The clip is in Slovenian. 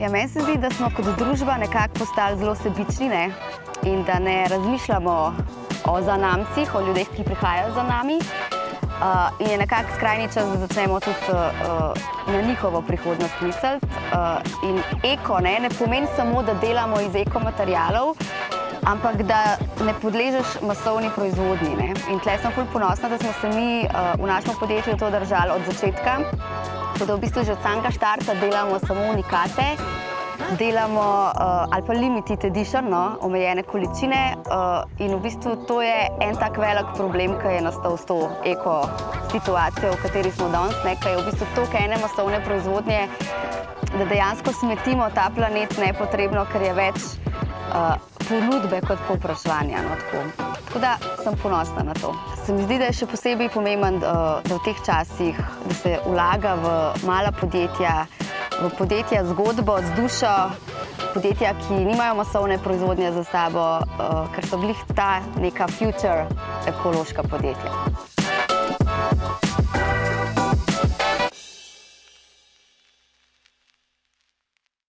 Ja, meni se zdi, da smo kot družba nekako postali zelo sebični, ne? In da ne razmišljamo o zanamcih, o ljudeh, ki prihajajo za nami. In je nekako skrajni čas, da začnemo tudi na njihovo prihodnost misliti. In eko ne pomeni samo, da delamo iz ekomaterialov, ampak da ne podležeš masovni proizvodnji. Ne? In tle sem ful ponosna, da smo se mi v našem podjetju to držali od začetka. Tako da v bistvu že od samega štarta delamo samo unikate, delamo ali pa limited edition, no, omejene količine, in v bistvu to je en tak velik problem, ki je nastal s to eko situacijo, v kateri smo danes, ne, ki je v bistvu toliko ene masovne proizvodnje, da dejansko smetimo ta planet nepotrebno, ker je več ponudbe kot povpraševanja. No, tako da sem ponosna na to. Se mi zdi, da je še posebej pomemben, da v teh časih, da se vlaga v mala podjetja, v podjetja z zgodbo, z dušo, podjetja, ki nimajo masovne proizvodnje za sabo, ker so glih ta neka future ekološka podjetja.